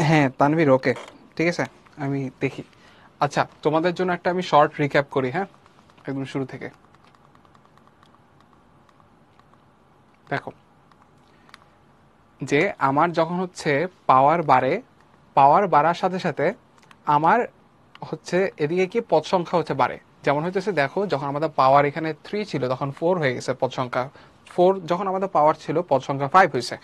হ্যাঁ তানভীর, ওকে, ঠিক আছে, আমি দেখি। আচ্ছা, তোমাদের জন্য একটা আমি শর্ট রিক্যাপ করি, হ্যাঁ, একদম শুরু থেকে। দেখো, যে আমার যখন হচ্ছে পাওয়ার বাড়ে, পাওয়ার বাড়ার সাথে সাথে আমার হচ্ছে এদিকে কি পদ সংখ্যা হচ্ছে বাড়ে। যেমন হইতেছে দেখো, যখন আমাদের পাওয়ার এখানে 3 ছিল তখন 4 হয়ে গেছে পদ সংখ্যা 4, যখন আমাদের পাওয়ার ছিল পদ সংখ্যা 5 হয়েছে।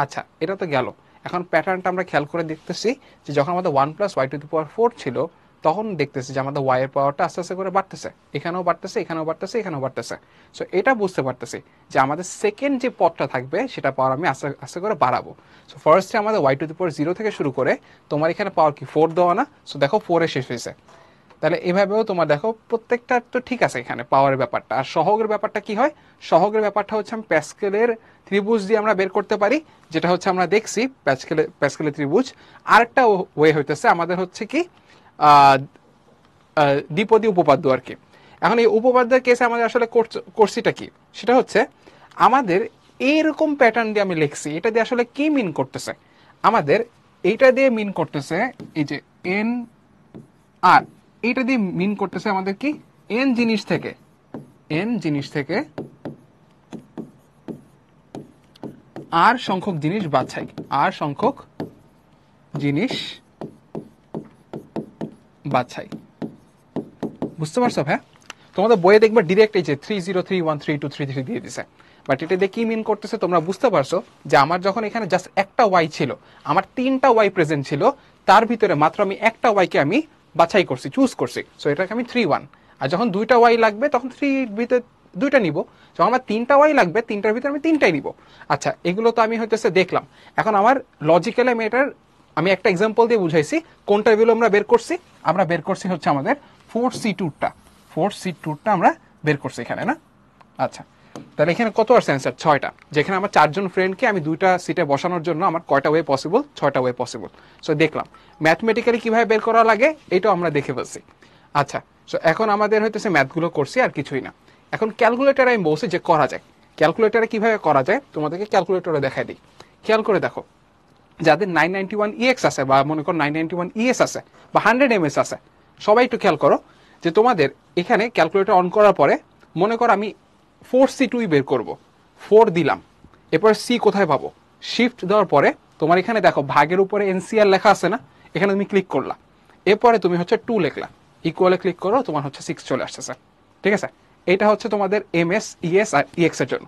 আচ্ছা, এটা তো গেল। এখন প্যাটার্নটা আমরা খেয়াল করে দেখতেছি যে যখন আমাদের 1 + y⁴ ছিল তখন দেখতেছি যে আমাদের y এর পাওয়ারটা আস্তে আস্তে করে বাড়তেছে, এখানেও বাড়তেছে, এখানেও বাড়তেছে, এখানেও বাড়তেছে। সো এটা বুঝতে পারতেছি যে আমাদের সেকেন্ড যে পদটা থাকবে সেটা পাওয়ার আমি আস্তে আস্তে করে বাড়াবো। সো ফার্স্টে আমাদের y⁴ থেকে শুরু করে তোমার এখানে পাওয়ার কি 4 দেওয়া না, সো দেখো 4 এ শেষ হয়েছে। তাহলে এভাবেও তোমার দেখো প্রত্যেকটা তো ঠিক আছে এখানে পাওয়ারের ব্যাপারটা। আর সহগের ব্যাপারটা কি হয়, সহগের ব্যাপারটা হচ্ছে আমি প্যাসকেলের ত্রিভুজ দিয়ে আমরা বের করতে পারি, যেটা হচ্ছে আমরা দেখছি প্যাসকেলের ত্রিভুজ। আরেকটা ওয়ে হইতেছে আমাদের হচ্ছে কি দ্বিপদী উপপাদ্য আর কি। এখন এই উপপাদ্যের কেসে আমাদের আসলে করছিটা কি, সেটা হচ্ছে আমাদের এইরকম প্যাটার্ন দিয়ে আমি লিখছি, এটা দিয়ে আসলে কি মিন করতেছে আমাদের, এইটা দিয়ে মিন করতেছে এই যে এন আর, এইটা দিয়ে মিন করতেছে আমাদের কি এন জিনিস থেকে আর সংখ্যক জিনিস বাছাই, আর সংখ্যক জিনিস বাছাই। বুঝতে পারছো ভাই? তোমাদের বইয়ে দেখবে ডিরেক্ট এই যে 303132333 দিয়ে দিছে, বাট এটা দিয়ে কি মিন করতেছে তোমরা বুঝতে পারছো যে আমার যখন এখানে জাস্ট একটা ওয়াই ছিল, আমার 3টা ওয়াই প্রেজেন্ট ছিল, তার ভিতরে মাত্র আমি একটা ওয়াইকে আমি বাছাই করছি, চুজ করছি, সো এটাকে আমি 3 1। আর যখন 2টা ওয়াই লাগবে তখন 3 ভিতরে 2টা নিব, যখন আমার 3টা ওয়াই লাগবে 3টার ভিতরে আমি 3টাই নিব। আচ্ছা, এগুলো তো আমি হইতেছে দেখলাম। এখন আমার লজিক্যালি আমি একটা এক্সাম্পল দিয়ে বুঝাইছি কোনটা এগুলো আমরা বের করছি। আমরা বের করছি হচ্ছে আমাদের 4C2টা, 4C2টা আমরা বের করছি এখানে না। আচ্ছা, তাহলে এখানে কত আসছে অ্যান্সার? 6টা। যেখানে আমার 4জন ফ্রেন্ডকে আমি 2টা সিটে বসানোর জন্য আমার কয়টা ওয়ে পসিবল? 6টা ওয়ে পসিবল। সো দেখলাম ম্যাথমেটিক্যালি কিভাবে বের করা লাগে এটাও আমরা দেখে ফেলছি। আচ্ছা, সো এখন আমাদের হইতেছে ম্যাথগুলো করছি আর কিছুই না। এখন ক্যালকুলেটারে আমি বলছি যে করা যায়। ক্যালকুলেটারে কিভাবে করা যায় তোমাদেরকে ক্যালকুলেটরে দেখাই দিই। খেয়াল করে দেখো, যাদের 991EX আছে বা মনে করো 991ES আছে বা 100 MS আছে, সবাই একটু খেয়াল করো যে তোমাদের এখানে ক্যালকুলেটর অন করার পরে মনে করো আমি 4C2 বের করব, 4 দিলাম, এরপর সি কোথায় পাবো? শিফট দেওয়ার পরে তোমার এখানে দেখো ভাগের উপরে NCR লেখা আছে না, এখানে তুমি ক্লিক করলা, এরপরে তুমি হচ্ছে 2 লিখলা, ইকুয়ালে ক্লিক করো, তোমার হচ্ছে 6 চলে আসতেছে। ঠিক আছে, এটা হচ্ছে তোমাদের MS ES আর EX এর জন্য।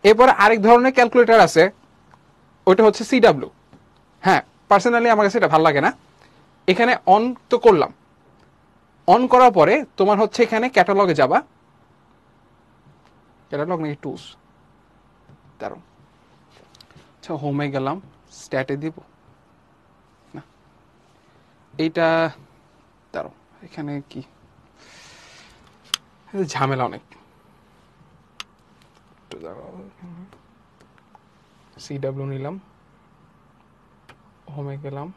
এরপরে আরেক ধরনের ক্যালকুলেটর আছে, ওইটা হচ্ছে CW। হ্যাঁ, পার্সোনালি আমার কাছে এটা ভালো লাগে না। এখানে অন তো করলাম, অন করার পরে তোমার হচ্ছে এখানে ক্যাটালগে যাবা, ক্যাটালগ নাকি টুলস, দাঁড়ো, আচ্ছা হোমে গেলাম, স্ট্যাটে দিব না, এইটা দাঁড়ো, এখানে কি ঝামেলা অনেক, CW নিলাম, হোমে গেলাম,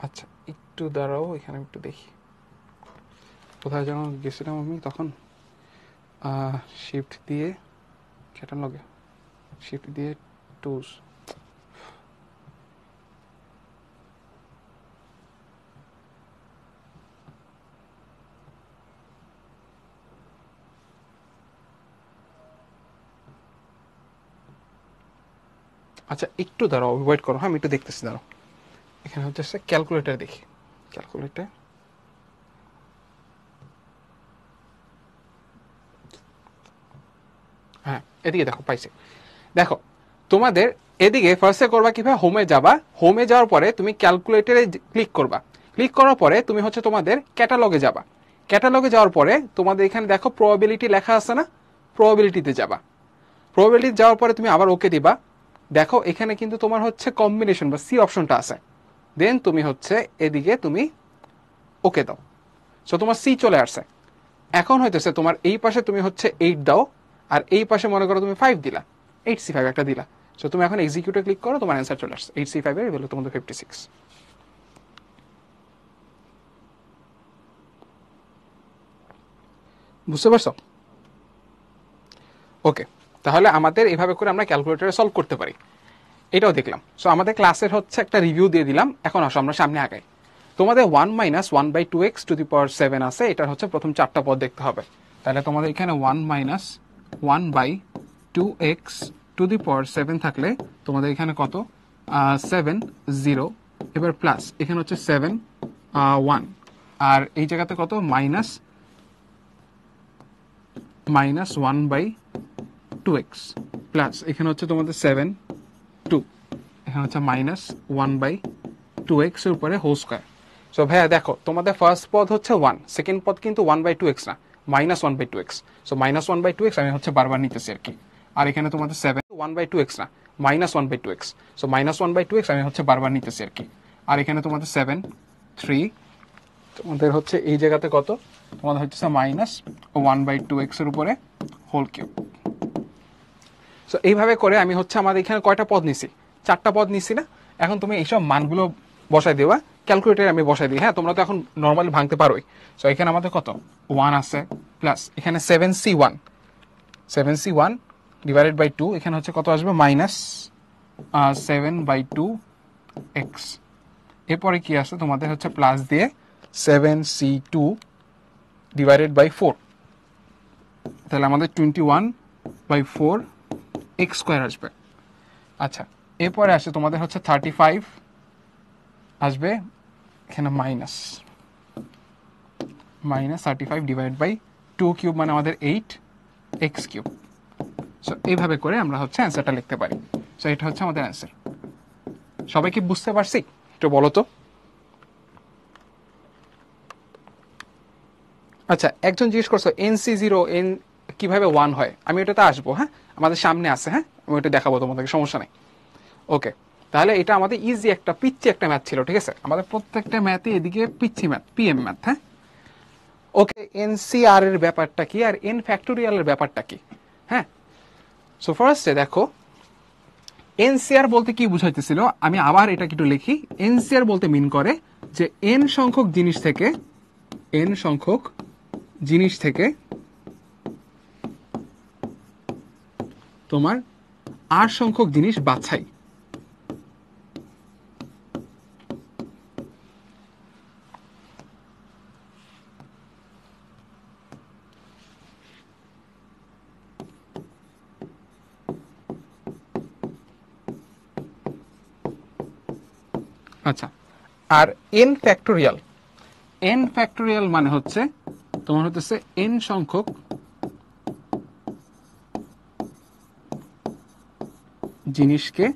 আচ্ছা একটু দাঁড়াও, এখানে একটু দেখি কোথায় যেন গেছিলাম আমি তখন। শিফট দিয়ে ক্যাটালগে, শিফট দিয়ে টুলস, আচ্ছা একটু দাঁড়াও, ওয়েট করো, হ্যাঁ আমি একটু দেখতেছি, দাঁড়াও। এখানে হচ্ছে ক্যালকুলেটার দেখি, ক্যালকুলেটার, হ্যাঁ এদিকে দেখো পাইছি। দেখো তোমাদের এদিকে ফার্স্টে করবা কিভাবে, হোমে যাবা, হোমে যাওয়ার পরে তুমি ক্যালকুলেটরে ক্লিক করবা, ক্লিক করার পরে তুমি হচ্ছে তোমাদের ক্যাটালগে যাবা, ক্যাটালগে যাওয়ার পরে তোমাদের এখানে দেখো প্রবাবিলিটি লেখা আছে না, প্রবাবিলিটিতে যাবা, প্রবাবিলিটি যাওয়ার পরে তুমি আবার ওকে দিবা। দেখো এখানে কিন্তু তোমার হচ্ছে কম্বিনেশন বা সি অপশনটা আছে, দেন তুমি হচ্ছে এদিকে তুমি ওকে দাও, সো তোমার সি চলে আসছে। এখন হইতেছে তোমার এই পাশে তুমি হচ্ছে 8 দাও, আর এই পাশে মনে করো তুমি 5 দিলা, 8C5 একটা দিলা। সো তুমি এখন এক্সিকিউটে ক্লিক করো, তোমার অ্যান্সার চলে আসছে। 8C5 এর ভ্যালু তোমাদের 56। বুঝতে পারছো? ওকে, তাহলে আমাদের এইভাবে করে আমরা ক্যালকুলেটরে সলভ করতে পারি, এটাও দেখলাম। সো আমাদের ক্লাসের হচ্ছে একটা রিভিউ দিয়ে দিলাম। এখন আসো আমরা সামনে আগাই। তোমাদের 1 - 1/2x টু দি পাওয়ার 7 আছে, এটার হচ্ছে প্রথম 4টা পদ দেখতে হবে। তাহলে তোমাদের এখানে 1 - 1/2x টু দি পাওয়ার 7 থাকলে তোমাদের এখানে কত, 7 0, এবার প্লাস এখানে হচ্ছে 7 1, আর এই জায়গাতে কত, -1/2x প্লাস এখানে হচ্ছে তোমাদের 7 2, এখানে হচ্ছে -1/2x এর উপরে হোল স্কয়ার। সো ভাইয়া দেখো, তোমাদের ফার্স্ট পদ হচ্ছে 1, সেকেন্ড পদ কিন্তু 1/2x না, -1/2x। সো -1/2x আমি হচ্ছে বারবার নিতেছি আর কি। আর এখানে তোমাদের 7 1/2x না, -1/2x। সো -1/2x আমি হচ্ছে বারবার নিতেছি আর কি। আর এখানে তোমাদের 7 3, তোমাদের হচ্ছে এই জায়গাতে কত, তোমাদের হচ্ছে -1/2x এর উপরে হোল কিউব। সো এইভাবে করে আমি হচ্ছে আমাদের এখানে কয়টা পদ নিছি, 4টা পদ নিছি না। এখন তুমি এইসব মানগুলো বসাই দেওয়া, ক্যালকুলেটারে আমি বসাই দিই। হ্যাঁ, তোমরা তো এখন নর্মালি ভাঙতে পারোই। সো এখানে আমাদের কত, 1 আছে, প্লাস এখানে 7C1 ডিভাইডেড বাই 2, এখানে হচ্ছে কত আসবে, -7/2x। এরপরে কি আছে তোমাদের হচ্ছে প্লাস দিয়ে 7C2 ডিভাইডেড বাই 4, তাহলে আমাদের 21/4x স্কোয়ার আসবে। আচ্ছা, এরপরে আসে তোমাদের হচ্ছে 35 আসবে, এখানে -35 ডিভাইড বাই 2 কিউব, মানে আমাদের 8x কিউব। সো এইভাবে করে আমরা হচ্ছে অ্যান্সারটা লিখতে পারি। সো এটা হচ্ছে আমাদের অ্যান্সার। সবাই কি বুঝতে পারছি? একটু বলো তো। আচ্ছা, একজন জিজ্ঞেস করছো NC0 কিভাবে 1 হয়। আমি ওটাতে আসবো, হ্যাঁ, আমাদের সামনে আছে। হ্যাঁ, আমি ওটা দেখাবো তোমাদেরকে, সমস্যা নেই। ওকে, তাহলে এটা আমাদের ইজি একটা পিচ্ছি একটা ম্যাথ ছিল, ঠিক আছে। আমাদের প্রত্যেকটা ম্যাথে এদিকে পিচ্ছি ম্যাথ, PM ম্যাথ। হ্যাঁ, ওকে, NCR এর ব্যাপারটা কি আর n ফ্যাক্টোরিয়াল এর ব্যাপারটা কি। হ্যাঁ, সো ফার্স্টে দেখো, NCR বলতে কি বুঝাইতেছিল, আমি আবার এটা একটু লিখি। NCR বলতে মিন করে যে n সংখ্যক জিনিস থেকে তোমার r সংখ্যক জিনিস বাছাই। আচ্ছা, আর n ফ্যাক্টোরিয়াল মানে হচ্ছে তোমার হচ্ছে n সংখ্যক জিনিসকে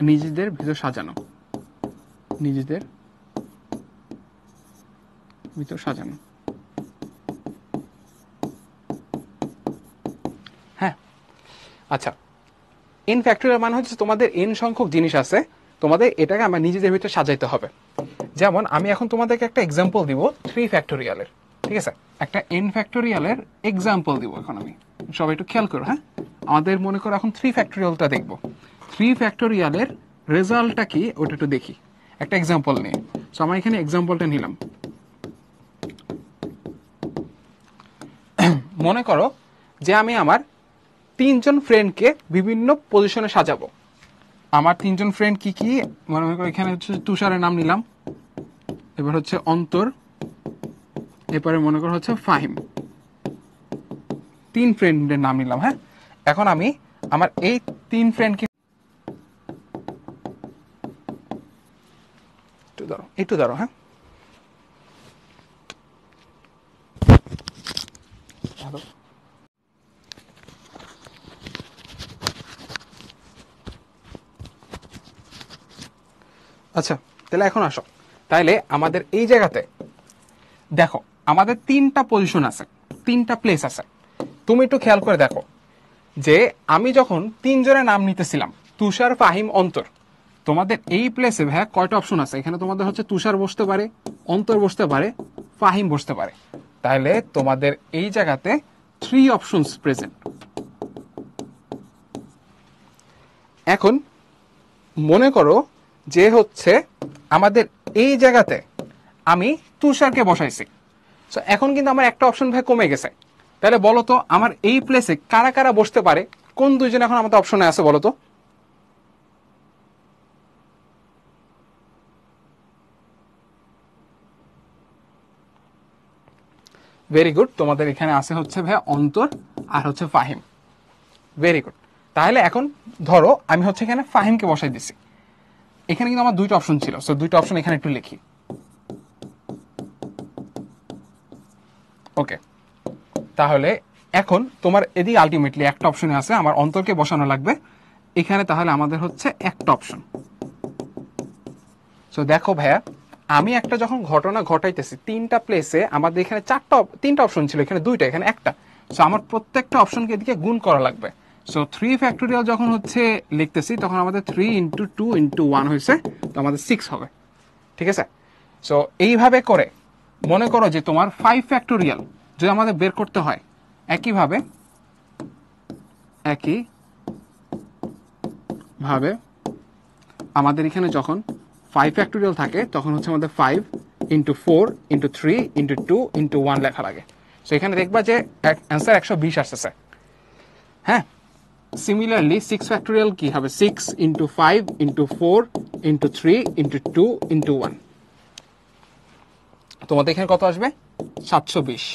নিজেদের ভিতর সাজানো, হ্যাঁ, আচ্ছা, n ফ্যাক্টোরিয়াল মানে হচ্ছে তোমাদের n সংখ্যক জিনিস আছে, তোমাদের এটাকে আমার নিজেদের ভিতরে সাজাইতে হবে। যেমন আমি এখন তোমাদেরকে একটা এক্সাম্পল দিব 3 ফ্যাক্টোরিয়ালের, ঠিক আছে। একটা n ফ্যাক্টোরিয়ালের এক্সাম্পল দিব এখন আমি, সবাই একটু খেয়াল করো। হ্যাঁ, আমাদের মনে করো এখন 3 ফ্যাক্টোরিয়ালটা দেখব। 3 ফ্যাক্টোরিয়ালের রেজাল্টটা কি ওটা একটু দেখি একটা এক্সাম্পল নিয়ে। সো আমরা এখানে এক্সাম্পলটা নিলাম। মনে করো যে আমি আমার 3জন ফ্রেন্ডকে বিভিন্ন পজিশনে সাজাবো। আমার 3জন ফ্রেন্ড কি কি, মনে করো এখানে হচ্ছে তুষারের নাম নিলাম, এবার হচ্ছে অন্তর, এরপরে মনে করো হচ্ছে ফাহিম। 3 ফ্রেন্ডের নাম নিলাম। হ্যাঁ, এখন আমি আমার এই 3 ফ্রেন্ডকে একটু ধরো। হ্যাঁ, আচ্ছা, তাহলে এখন আসো, তাইলে আমাদের এই জায়গাতে দেখো আমাদের 3টা পজিশন আছে, 3টা প্লেস আছে। তুমি একটু খেয়াল করে দেখো যে আমি যখন 3 জনের নাম নিতেছিলাম, তুষার, ফাহিম, অন্তর, তোমাদের এই প্লেসে ভাইয়া কয়টা অপশন আছে? এখানে তোমাদের হচ্ছে তুষার বসতে পারে, অন্তর বসতে পারে, ফাহিম বসতে পারে। তাহলে তোমাদের এই জায়গাতে 3 অপশনস প্রেজেন্ট। এখন মনে করো যে হচ্ছে আমাদের এই জায়গাতে আমি তুষারকে বসাইছি, সো এখন কিন্তু আমার একটা অপশন ভাই কমে গেছে। তাহলে বলো তো আমার এই প্লেসে কারা কারা বসতে পারে, কোন দুইজন এখন আমাদের অপশনে আছে বলো তো? ভেরি গুড, তোমাদের এখানে আছে হচ্ছে ভাই অন্তর আর হচ্ছে ফাহিম। Very good. তাহলে এখন ধরো আমি হচ্ছে এখানে ফাহিমকে বসাই দিছি। এখানে কিন্তু আমার দুইটা অপশন ছিল, সো দুইটা অপশন এখানে একটু লিখি। ওকে, তাহলে এখন তোমার এদিকে আলটিমেটলি একটা অপশনে আছে আমার অন্তরকে বসানো লাগবে এখানে। তাহলে আমাদের হচ্ছে একটা অপশন। সো দেখো ভাইয়া, আমি একটা যখন ঘটনা ঘটাইতেছি তিনটা প্লেসে আমাদের এখানে তিনটা অপশন ছিল, এখানে দুইটা, এখানে একটা। সো আমার প্রত্যেকটা অপশনকে এদিকে গুণ করা লাগবে। সো 3 ফ্যাক্টোরিয়াল যখন হচ্ছে লিখতেছি তখন আমাদের 3 ইন্টু 2 ইন্টু 1 হয়েছে, তো আমাদের 6 হবে। ঠিক আছে? সো এইভাবে করে মনে করো যে তোমার 5 ফ্যাক্টোরিয়াল যদি আমাদের বের করতে হয়, একইভাবে আমাদের এখানে যখন 5 ফ্যাক্টোরিয়াল থাকে তখন হচ্ছে আমাদের 5 ইন্টু 4 ইন্টু 3 ইন্টু 2 ইন্টু 1 লেখা লাগে। সো এখানে দেখবা যে অ্যান্সার 120 আসতেছে। হ্যাঁ, সিমিলারলি 6 ফ্যাক্টোরিয়াল কি হবে? 6 into 5 into 4 into 3 into 2 into 1। তোমাদের এখানে কত আসবে? 720।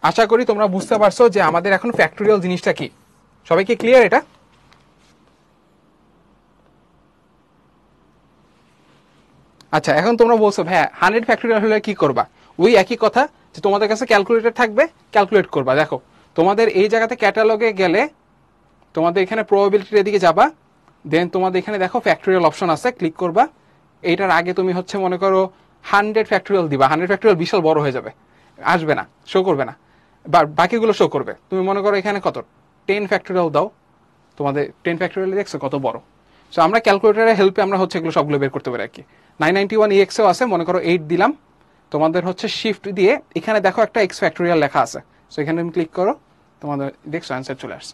আশা করি তোমরা বুঝতে পারছো যে আমাদের এখন ফ্যাক্টোরিয়াল জিনিসটা কি। সবাই কি ক্লিয়ার এটা? আচ্ছা, এখন তোমরা বলছো ভাইয়া 100 ফ্যাক্টোরিয়াল হলে কি করবা? ওই একই কথা যে তোমাদের কাছে ক্যালকুলেটর থাকবে, ক্যালকুলেট করবা। দেখো তোমাদের এই জায়গাতে ক্যাটালগে গেলে তোমাদের এখানে প্রবাবিলিটির এদিকে যাবা, দেন তোমাদের এখানে দেখো ফ্যাক্টোরিয়াল অপশন আছে, ক্লিক করবা। এইটার আগে তুমি হচ্ছে মনে করো 100 ফ্যাক্টোরিয়াল দিবা। 100 ফ্যাক্টোরিয়াল বিশাল বড় হয়ে যাবে, আসবে না, শো করবে না, বাকিগুলো শো করবে। তুমি মনে করো এখানে কত 10 ফ্যাক্টোরিয়াল দাও, তোমাদের 10 ফ্যাক্টোরিয়াল দেখছো কত বড়। সো আমরা ক্যালকুলেটরের হেল্পে আমরা হচ্ছে এগুলো সবগুলো বের করতে পারি আর কি। 991 EXও আছে, মনে করো 8 দিলাম, তোমাদের হচ্ছে শিফট দিয়ে এখানে দেখো একটা এক্স ফ্যাক্টোরিয়াল লেখা আছে। সো এখানে তুমি ক্লিক করো, তোমাদের দেখছো অ্যান্সার চলে আসছে।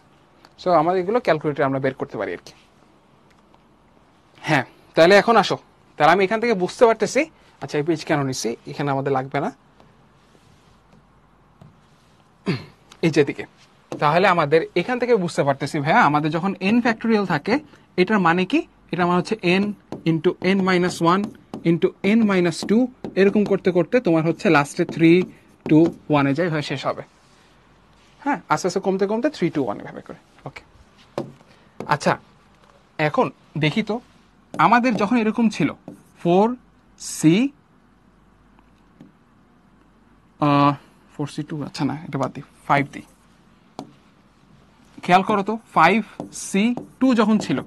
সো আমাদের এগুলো ক্যালকুলেটরে আমরা বের করতে পারি আর কি। হ্যাঁ, তাহলে এখন আসো, তাহলে আমি এখান থেকে বুঝতে পারতেছি। আচ্ছা, এই পেজ কেন নিচ্ছি, এখানে আমাদের লাগবে না, এই যেদিকে। তাহলে আমাদের এখান থেকে বুঝতে পারতেছি ভাইয়া, আমাদের যখন n ফ্যাক্টোরিয়াল থাকে এটার মানে কি? এটা মানে হচ্ছে n into n minus 1 into n minus 2, এরকম করতে করতে তোমার হচ্ছে লাস্টে 3 2 1 এ যায়, হয়ে শেষ হবে। হ্যাঁ, আস্তে আস্তে কমতে কমতে 3 2 1 এভাবে করে। ওকে, আচ্ছা এখন দেখি তো আমাদের যখন এরকম ছিল 4C 4C2, আচ্ছা না এটা বাদ দিই, 5 দিই। খেয়াল করো তো 5C2 যখন ছিল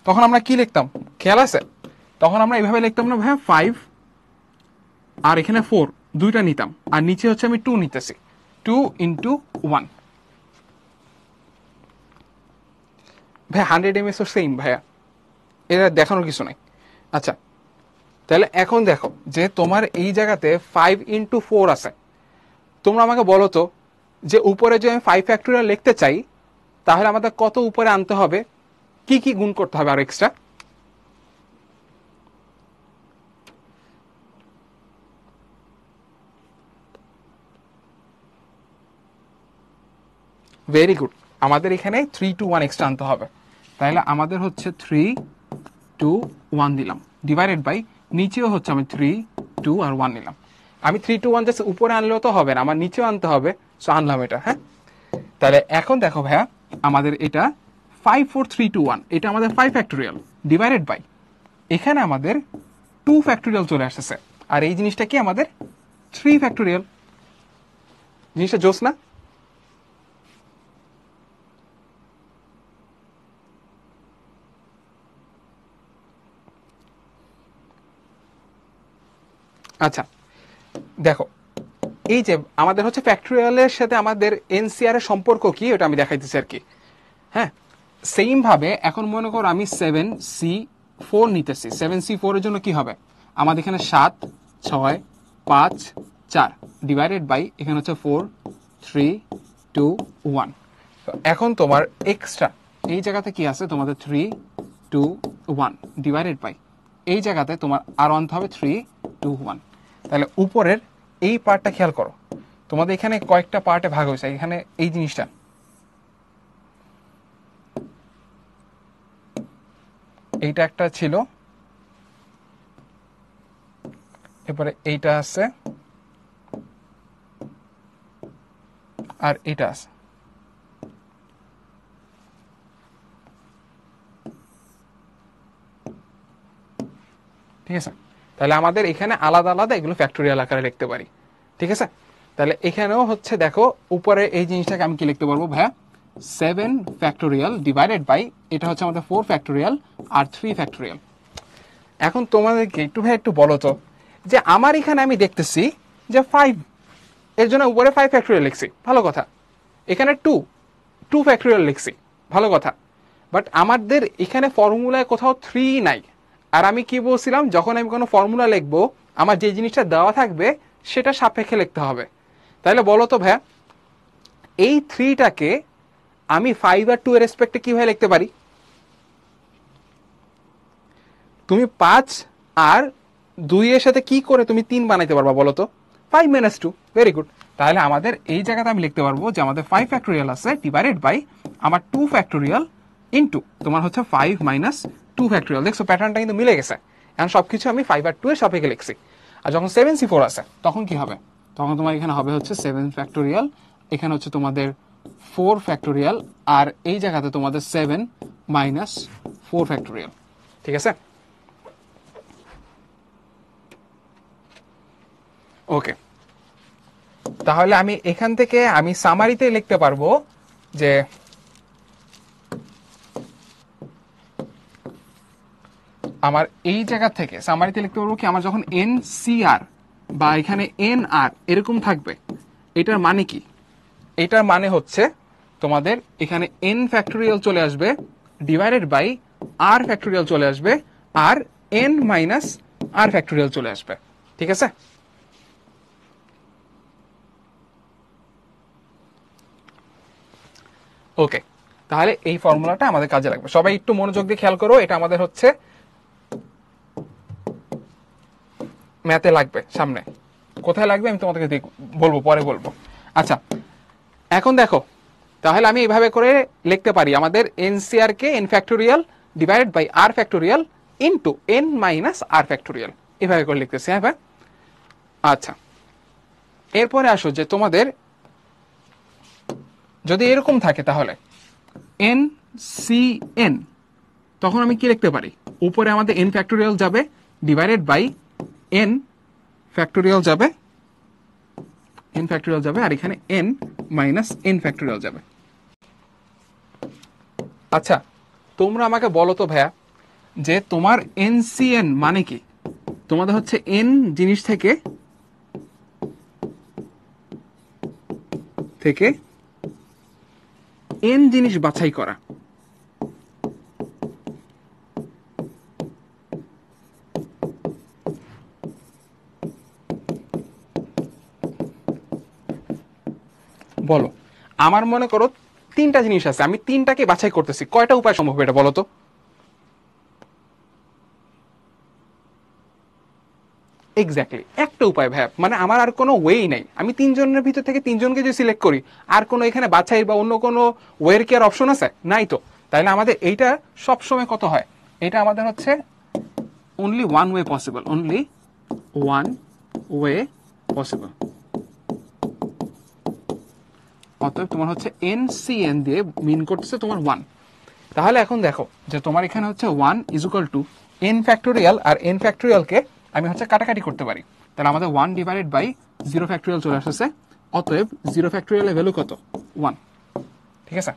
তখন আমরা কি লিখতাম খেয়াল আছে? তখন আমরা এইভাবে লিখতাম না ভাইয়া, 5 আর এখানে 4 দুইটা নিতাম, আর নিচে হচ্ছে আমি 2 নিতেছি, 2 ইন্টু 1। ভাইয়া 100 ms ও সেম ভাইয়া, এটা দেখানোর কিছু নাই। আচ্ছা, তাহলে এখন দেখো যে তোমার এই জায়গাতে 5 ইন্টু 4 আছে। তোমরা আমাকে বলো তো যে উপরে যে আমি 5 ফ্যাক্টোরিয়াল লিখতে চাই তাহলে আমাদের কত উপরে আনতে হবে, কি কি গুণ করতে হবে আর এক্সট্রা? ভেরি গুড, আমাদের এখানে 3 2 1 এক্সট্রা আনতে হবে। তাহলে আমাদের হচ্ছে 3 2 1 দিলাম, ডিভাইডেড বাই নিচেও হচ্ছে আমি 3 2 আর 1 নিলাম। আমি 3 2 1 জাস্ট উপরে আনলেও তো হবে না, আমার নিচেও আনতে হবে। সো আনলাম এটা। হ্যাঁ, তাহলে এখন দেখো ভাইয়া, আমাদের এটা 5 4 3 2 1, এটা আমাদের 5 ফ্যাক্টোরিয়াল ডিভাইডেড বাই এখানে আমাদের 2 ফ্যাক্টোরিয়াল চলে আসতেছে, আর এই জিনিসটা কি আমাদের 3 ফ্যাক্টোরিয়াল। জিনিসটা জোস না? আচ্ছা দেখো, এই যে আমাদের হচ্ছে ফ্যাক্টোরিয়ালের সাথে আমাদের এনসিআর এর সম্পর্ক কি ওটা আমি দেখাইতেছি আর কি। হ্যাঁ, সেম ভাবে এখন মনে করো আমি 7C4 নিতেছি। 7C4 এর জন্য কি হবে, আমাদের এখানে 7 6 5 4 ডিভাইডেড বাই এখানে হচ্ছে 4 3 2 1। তো এখন তোমার এক্সট্রা এই জায়গাতে কি আছে, তোমাদের 3 2 1 ডিভাইডেড বাই এই জায়গাতে তোমার আর আনতে হবে 3 2 1। তাহলে উপরের এই পার্টটা খেয়াল করো, তোমাদের এখানে কয়েকটা পার্টে ভাগ হয়েছে। এখানে এই জিনিসটা, এইটা একটা ছিল, এরপরে এইটা আছে, আর এটা আছে। ঠিক আছে, তাহলে আমাদের এখানে আলাদা আলাদা এগুলো ফ্যাক্টোরিয়াল আকারে লিখতে পারি। ঠিক আছে, তাহলে এখানেও হচ্ছে দেখো উপরে এই জিনিসটাকে আমি কি লিখতে পারবো ভাইয়া, 7 ফ্যাক্টোরিয়াল ডিভাইডেড বাই এটা হচ্ছে আমাদের 4 ফ্যাক্টোরিয়াল আর 3 ফ্যাক্টোরিয়াল। এখন তোমাদেরকে একটু ভাই একটু বলো তো, যে আমার এখানে আমি দেখতেছি যে 5, এর জন্য উপরে 5 ফ্যাক্টোরিয়াল লিখছি, ভালো কথা। এখানে 2 ফ্যাক্টোরিয়াল লিখছি, ভালো কথা। বাট আমাদের এখানে ফর্মুলায় কোথাও 3 নাই। আর আমি কি বলছিলাম, যখন আমি কোনো ফর্মুলা লিখবো আমার যে জিনিসটা দেওয়া থাকবে সেটা সাপেক্ষে লিখতে হবে। তাহলে বলো তো ভাইয়া, এই 3টাকে আমি 5 আর 2 এর রেসপেক্টে কিভাবে লিখতে পারি? তুমি 5 আর 2 এর সাথে কি করে তুমি 3 বানাইতে পারবা বলো তো? 5 - 2, ভেরি গুড। তাহলে আমাদের এই জায়গাতে আমি লিখতে পারবো যে আমাদের 5 ফ্যাক্টোরিয়াল আছে ডিভাইডেড বাই আমার 2 ফ্যাক্টোরিয়াল ইনটু তোমার হচ্ছে 5 - 2 ফ্যাক্টোরিয়াল। দেখছো প্যাটার্নটা কিন্তু মিলে গেছে। এখন সবকিছু আমি 5 আর 2 এর সাপেক্ষে লিখছি। আর যখন 7C4 আছে তখন কি হবে? তখন তোমার এখানে হবে হচ্ছে 7 ফ্যাক্টোরিয়াল, এখানে হচ্ছে তোমাদের 4 ফ্যাক্টোরিয়াল, আর এই জায়গাতে তোমাদের 7 - 4 ফ্যাক্টোরিয়াল। ঠিক আছে, ওকে। তাহলে আমি এখান থেকে আমি সামারিতে লিখতে পারবো যে আমার এই জায়গা থেকে সামারিতে লিখতে পারবো কি, আমার যখন NCR বা এখানে NR এরকম থাকবে, এটার মানে কি? এটার মানে হচ্ছে তোমাদের এখানে n ফ্যাক্টোরিয়াল চলে আসবে ডিভাইডেড বাই r ফ্যাক্টোরিয়াল চলে আসবে, আর n - r ফ্যাক্টোরিয়াল চলে আসবে। ঠিক আছে, ওকে। তাহলে এই ফর্মুলাটা আমাদের কাজে লাগবে। সবাই একটু মনোযোগ দিয়ে খেয়াল করো, এটা আমাদের হচ্ছে ম্যাথে লাগবে। সামনে কোথায় লাগবে আমি তোমাদেরকে বলবো, পরে বলবো। আচ্ছা, এখন দেখো, তাহলে আমি এইভাবে করে লিখতে পারি আমাদের NCR কে n factorial divided by r factorial into n - r factorial, এভাবে করে লিখতেছি। হ্যাঁ ভাই, আচ্ছা। এরপরে আসো যে তোমাদের যদি এরকম থাকে তাহলে NCN, তখন আমি কি লিখতে পারি? উপরে আমাদের n ফ্যাক্টোরিয়াল যাবে ডিভাইডেড বাই n ফ্যাক্টোরিয়াল যাবে, n ফ্যাক্টোরিয়াল যাবে, আর এখানে n - n ফ্যাক্টোরিয়াল যাবে। আচ্ছা, তোমরা আমাকে বলো তো ভাইয়া, যে তোমার NCN মানে কি? তোমাদের হচ্ছে n জিনিস থেকে n জিনিস বাছাই করা। বলো, আমার মনে করো 3টা জিনিস আছে, আমি 3টাকে বাছাই করতেছি, কয়টা উপায় সম্ভব এটা বলো তো? এক্স্যাক্টলি একটা উপায় ভাই, মানে আমার আর কোনো ওয়েই নাই। আমি 3 জনের ভিতর থেকে 3 জনকে যদি সিলেক্ট করি, আর কোনো এখানে বাছাই বা অন্য কোনো ওয়ের কি আর অপশন আছে? নাই তো। তাহলে আমাদের এইটা সবসময় কত হয়? এটা আমাদের হচ্ছে only one way possible, only one way possible। অতএব তোমার হচ্ছে NCN দিয়ে মিন করতেছে তোমার 1। তাহলে এখন দেখো যে তোমার এখানে হচ্ছে 1 = n ফ্যাক্টোরিয়াল, আর n ফ্যাক্টোরিয়ালকে আমি হচ্ছে কাটাকাটি করতে পারি। তাহলে আমাদের 1 ডিভাইডেড বাই 0 ফ্যাক্টোরিয়াল চলে আসছে। অতএব 0 ফ্যাক্টোরিয়ালের ভ্যালু কত? 1। ঠিক আছে,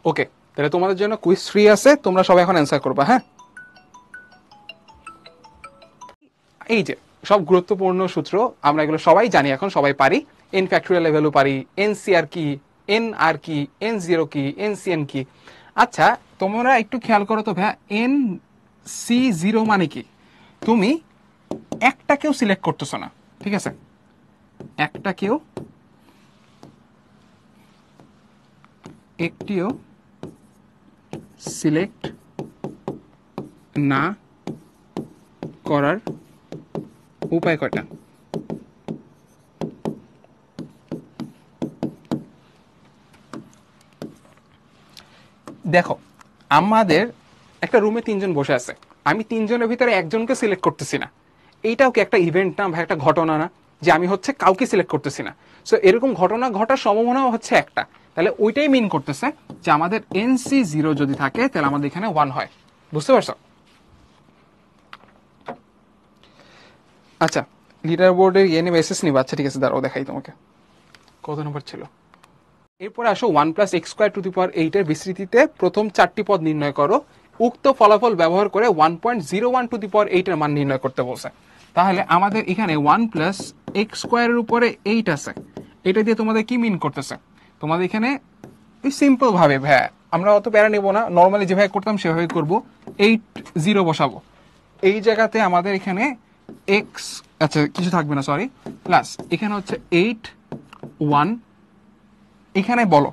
ওকে। তাহলে তোমাদের জন্য কুইজ 3 আছে, তোমরা সবাই এখন অ্যান্সার করবা। হ্যাঁ, এই যে সব গুরুত্বপূর্ণ সূত্র আমরা এগুলো সবাই জানি, এখন সবাই পারি। এন ফ্যাক্টোরিয়াল ভ্যালু পারি, এনসিআর কি, এন আর কি, এন জিরো কি, এনসিএন কি। আচ্ছা তোমরা একটু খেয়াল করো তো ভাইয়া, এন সি জিরো মানে কি? তুমি একটাকেও সিলেক্ট করতেছো না, ঠিক আছে, একটাকেও একটিও সিলেক্ট না করার উপায় কয়টা? দেখো আমাদের একটা রুমে 3 জন বসে আছে, আমি 3 জনের ভিতরে একজনকে সিলেক্ট করতেছি না, এইটাও কি একটা ইভেন্ট না বা একটা ঘটনা না, যে আমি হচ্ছে কাউকে সিলেক্ট করতেছি না? সো এরকম ঘটনা ঘটার সম্ভাবনাও হচ্ছে একটা, তাহলে ওইটাই মিন করতেছে যে আমাদের এনসি জিরো যদি থাকে তাহলে আমাদের এখানে 1 হয়। বুঝতে পারছো? আচ্ছা লিডার বোর্ডের এনএমএসএস নিবা, আচ্ছা ঠিক আছে দাঁড়াও দেখাই তোমাকে কত নম্বর ছিল। এরপরে আসো 1+x² এর বিস্তৃতিতে প্রথম 4টি পদ নির্ণয় করো, উক্ত ফলাফল ব্যবহার করে 1.01² এর মান নির্ণয় করতে বলছে। তাহলে আমাদের এখানে 1+x² এর উপরে 8 আছে, এটা দিয়ে তোমাদের কি মিন করতেছে? তোমাদের এখানে সিম্পল ভাবে ভাইয়া আমরা অত প্যারা নেবো না, নর্মালি যেভাবে করতাম সেভাবে করবো, 8 0 বসাবো এই জায়গাতে, আমাদের এখানে এক্স আচ্ছা কিছু থাকবে না সরি, প্লাস এখানে হচ্ছে 8 1। এখানে বলো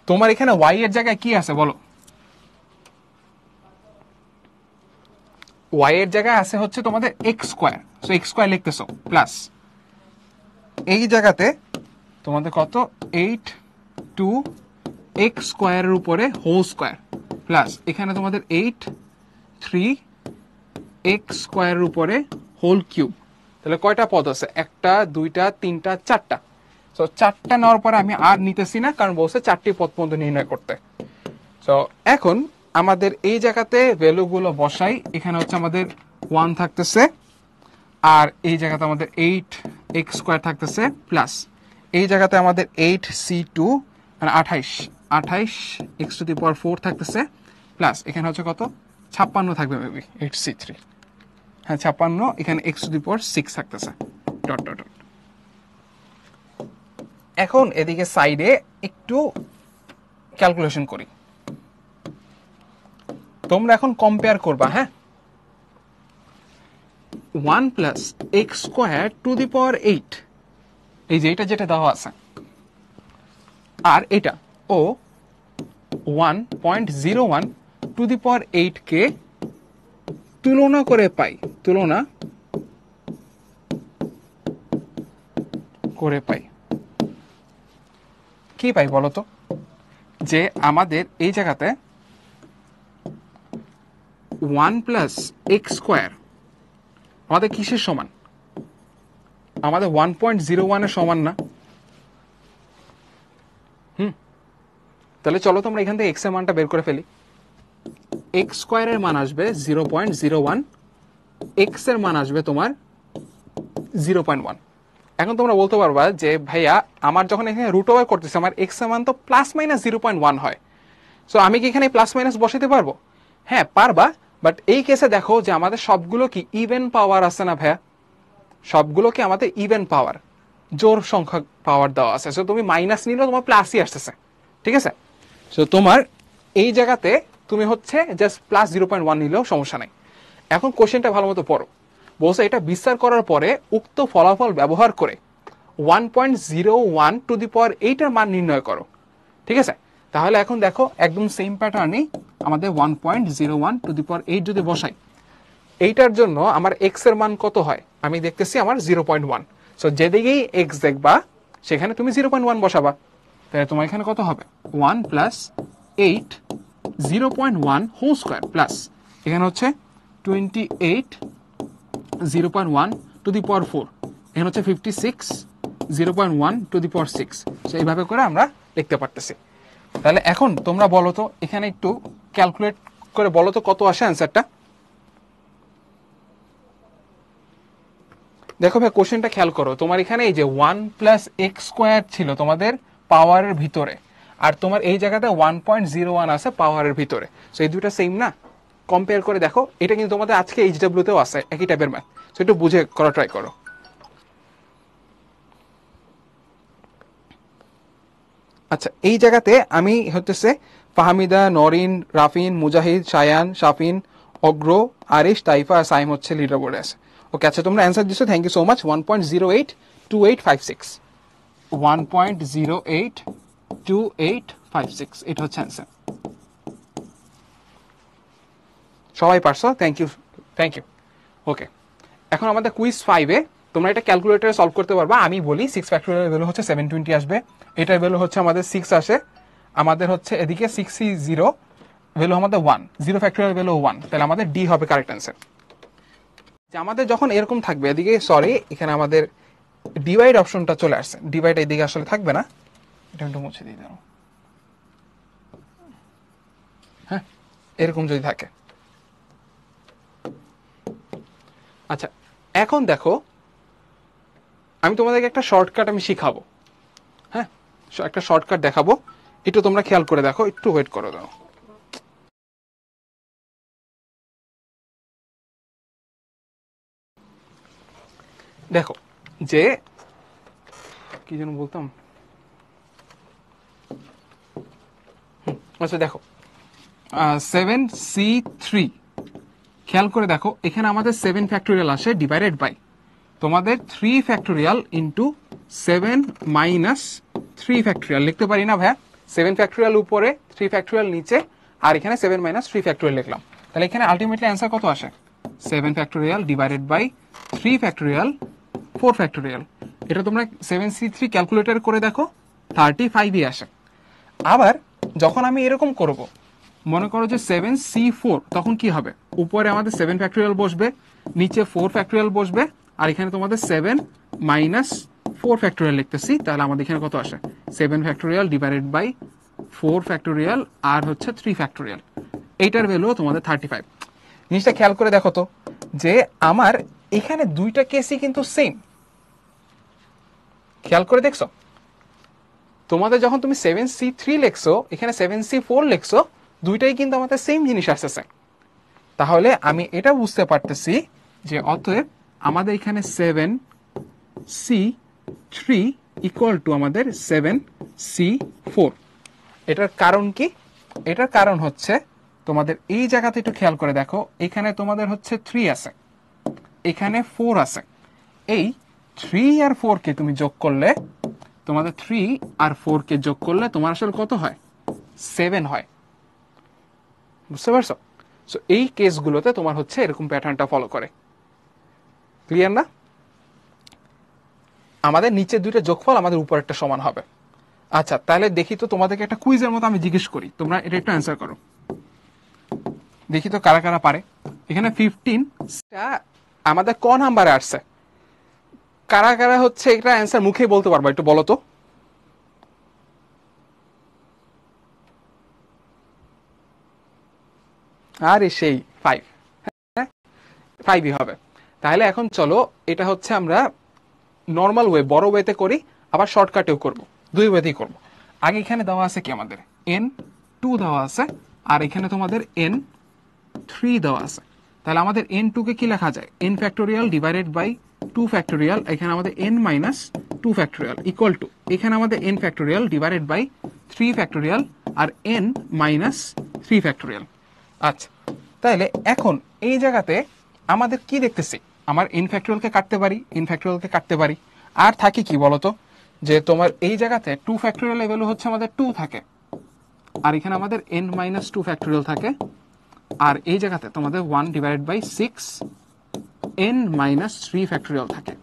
তোমার এখানে ওয়াই এর জায়গায় কি আছে বলো? ওয়াই এর জায়গায় আছে হচ্ছে তোমাদের x², সো x² লিখতেছো, প্লাস এই জায়গাতে তোমাদের কত 8 2 x² এর উপরে হোল স্কয়ার, প্লাস এখানে তোমাদের 8 3 x² এর উপরে হোল কিউব। তাহলে কয়টা পদ আছে? একটা, দুইটা, তিনটা, চারটা। সো 4টা নেওয়ার পরে আমি আর নিতেছি না, কারণ বলছে 4টি পদ পর্যন্ত নির্ণয় করতে। সো এখন আমাদের এই জায়গাতে ভ্যালুগুলো বসাই, এখানে হচ্ছে আমাদের 1 থাকতেছে, আর এই জায়গাতে আমাদের 8x² থাকতেছে, প্লাস এই জায়গাতে আমাদের 8c2 মানে 28 x⁴ থাকতেছে, প্লাস এখানে হচ্ছে কত 56 থাকবে মেবি 8c3, হ্যাঁ 56, এখানে x⁴ থাকতেছে ডট ডট ডট। এখন এদিকে সাইডে একটু ক্যালকুলেশন করি, তোমরা এখন কম্পেয়ার করবা। হ্যাঁ 1+x²⁸ এই যে এটা যেটা দেওয়া আছে, আর এটা ও 1.01² কে তুলনা করে পাই, কি পাই বলতো? যে আমাদের এই জায়গাতে 1+x² আমাদের কিসের সমান? আমাদের 1.01 এর সমান না? তাহলে চলো তোমরা এখান থেকে x এর মানটা বের করে ফেলি। x² এর মান আসবে 0.01, x এর মান আসবে তোমার 0.1। এখন তোমরা বলতে পারবা যে ভাইয়া আমার যখন এখানে রুট ওভার করতেছে আমার x এর মান তো +-0.1 হয়, সো আমি কি এখানে প্লাস মাইনাস বসাতে পারবো? হ্যাঁ পারবা, বাট এই কেসে দেখো যে আমাদের সবগুলো কি ইভেন পাওয়ার আছে না ভাইয়া, সবগুলো কি আমাদের ইভেন পাওয়ার, জোর সংখ্যক পাওয়ার দেওয়া আছে, সো তুমি মাইনাস নিলেও তোমার প্লাসই আসতেছে, ঠিক আছে? সো তোমার এই জায়গাতে তুমি হচ্ছে জাস্ট +0.1 নিলেও সমস্যা নাই। এখন কোশ্চেনটা ভালো মতো পড়ো, বলছে এটা বিস্তার করার পরে উক্ত ফলাফল ব্যবহার করে 1.01² এর মান নির্ণয় করো, ঠিক আছে? তাহলে এখন দেখো একদম সেম প্যাটার্নই আমাদের 1.01² যদি বসাই, এইটার জন্য আমার x এর মান কত হয় আমি দেখতেছি আমার 0.1, সো যেদিকেই x দেখবা সেখানে তুমি 0.1 বসাবা, তাহলে তোমার এখানে কত হবে 1+8 0.1² প্লাস এখানে হচ্ছে 28 0.1², এখানে হচ্ছে 56 0.1², সো এইভাবে করে আমরা লিখতে পারতেছি। তাহলে এখন তোমরা বলো তো এখানে একটু ক্যালকুলেট করে বলো তো কত আসে অ্যান্সারটা। দেখো ভাই কোশ্চেনটা খেয়াল করো, তোমার এখানে এই যে 1+x² ছিল তোমাদের পাওয়ারের ভিতরে, আর তোমার এই জায়গাতে 1.01 আছে পাওয়ারের ভিতরে, সো এই দুটো সেম না? কম্পেয়ার করে দেখো, এটা কিন্তু তোমাদের আজকে HW তেও আছে একই টাইপের ম্যাথ, সো একটু বুঝে করা ট্রাই করো। আচ্ছা, এই জায়গাতে আমি হতেছে ফাহমিদা, নরিন, রাফিন, মুজাহিদ, শায়ান, শাফিন, অগ্র, আরিশ, তাইফা আর সাইম হচ্ছে লিডার বোর্ডে আছে। ওকে, আচ্ছা তোমরা অ্যান্সার দিচ্ছ, থ্যাংক ইউ সো মাচ। 1.082856, 1.082856, এটা হচ্ছে অ্যান্সার। সবাই পারছো, থ্যাংক ইউ, থ্যাংক ইউ। ওকে, এখন আমাদের কুইজ 5-এ তোমরা এটা ক্যালকুলেটরে সলভ করতে পারবা। আমি বলি 6 ফ্যাক্টোরিয়াল ভ্যালু হচ্ছে 720 আসবে, এটার ভ্যালু হচ্ছে আমাদের 6 আসে, আমাদের হচ্ছে এদিকে 6 ভ্যালু আমাদের 1, 0 ফ্যাক্টোরিয়াল ভ্যালু 1, তাহলে আমাদের ডি হবে কারেক্ট অ্যান্সার। যে আমাদের যখন এরকম থাকবে এদিকে, সরি এখানে আমাদের ডিভাইড অপশনটা চলে আসছে, ডিভাইড এদিকে আসলে থাকবে না, এটা একটু মুছে দিয়ে দাও। হ্যাঁ, এরকম যদি থাকে। আচ্ছা, এখন দেখো আমি তোমাদেরকে একটা শর্টকাট আমি শিখাবো। হ্যাঁ, একটা শর্টকাট দেখাবো, একটু তোমরা খেয়াল করে দেখো, একটু ওয়েট করো দাও। দেখো যে কি যেন বলতাম, আচ্ছা দেখো 7C3, খেয়াল করে দেখো এখানে আমাদের 7 ফ্যাক্টোরিয়াল আসে ডিভাইডেড বাই তোমাদের 3 ফ্যাক্টোরিয়াল ইন্টু 7 মাইনাস 3 ফ্যাক্টোরিয়াল লিখতে পারি না ভাইয়া? 7 ফ্যাক্টোরিয়াল উপরে, 3 ফ্যাক্টোরিয়াল নিচে, আর এখানে 7 মাইনাস 3 ফ্যাক্টোরিয়াল লিখলাম। তাহলে এখানে আলটিমেটলি অ্যান্সার কত আসে? 7 factorial divided by 3 factorial 4 factorial. এটা তোমরা 7C3 ক্যালকুলেটর করে দেখো, 35ই আসে। আবার যখন আমি এরকম করব, মনে করো যে 7C4, তখন কি হবে? উপরে আমাদের 7 ফ্যাক্টোরিয়াল বসবে, নিচে 4 ফ্যাক্টোরিয়াল বসবে, আর এখানে তোমাদের 7 মাইনাস 4 ফ্যাক্টোরিয়াল লিখতেছি, তাহলে আমাদের এখানে কত আসে? 7 ফ্যাক্টোরিয়াল ডিভাইডেড বাই 4 ফ্যাক্টোরিয়াল আর হচ্ছে 3 ফ্যাক্টোরিয়াল, এইটার ভ্যালু তোমাদের 35। জিনিসটা খেয়াল করে দেখো তো, যে আমার এখানে দুইটা কেসই কিন্তু সেম। খেয়াল করে দেখছো, তোমাদের যখন তুমি 7C3 লিখছো, এখানে 7C4 লিখছো, দুইটাই কিন্তু আমাদের সেম জিনিস আসতেছে। তাহলে আমি এটা বুঝতে পারতেছি যে অতএব আমাদের এখানে 7C3 ইকুয়াল টু আমাদের 7C4। এটার কারণ কি? এটার কারণ হচ্ছে তোমাদের এই জায়গাতে একটু খেয়াল করে দেখো, এখানে তোমাদের হচ্ছে 3 আছে, এখানে 4 আছে। এই 3 আর 4 কে তুমি যোগ করলে, তোমাদের 3 আর 4 কে যোগ করলে তোমার আসলে কত হয়? 7 হয়। বুঝতে পারছো? সো এই কেসগুলোতে তোমার হচ্ছে এরকম প্যাটার্নটা ফলো করে। ক্লিয়ার না? আমাদের নিচে দুইটা যোগফল আমাদের উপর একটা সমান হবে। আচ্ছা, তাহলে দেখি তো, তোমাদেরকে একটা কুইজের মতো আমি জিজ্ঞেস করি, তোমরা এটা একটু অ্যান্সার করো, দেখি তো কারা কারা পারে। এখানে 15টা আমাদের ক নাম্বারে আসছে, কারা কারা হচ্ছে এটা অ্যান্সার মুখেই বলতে পারবা, একটু বলো তো। আরে সেই 5, হ্যাঁ 5ই হবে। তাহলে এখন চলো, এটা হচ্ছে আমরা নর্মাল ওয়ে, বড় ওয়েতে করি, আবার শর্টকাটেও করব, দুই ওয়েতেই করব। আগে এখানে দেওয়া আছে কি আমাদের n2 দেওয়া আছে, আর এখানে তোমাদের n3 দেওয়া আছে। তাহলে আমাদের n2 কে কি লেখা যায়? n factorial divided by 2 factorial, এখানে আমাদের n minus 2 factorial equal to, এখানে আমাদের n factorial divided by 3 factorial আর n মাইনাস 3 ফ্যাক্টোরিয়াল। আচ্ছা, তাহলে এখন এই জায়গাতে আমাদের কি দেখতেছি? আমার n ফ্যাক্টোরিয়ালকে কাটতে পারি, n ফ্যাক্টোরিয়ালকে কাটতে পারি, আর থাকে কি বলতো, যে তোমার এই জায়গাতে 2 ফ্যাক্টোরিয়াল ভ্যালু হচ্ছে আমাদের 2 থাকে, আর এখানে আমাদের n মাইনাস 2 ফ্যাক্টোরিয়াল থাকে, আর এই জায়গাতে তোমাদের 1 divided by 6 n minus 3 factorial থাকে।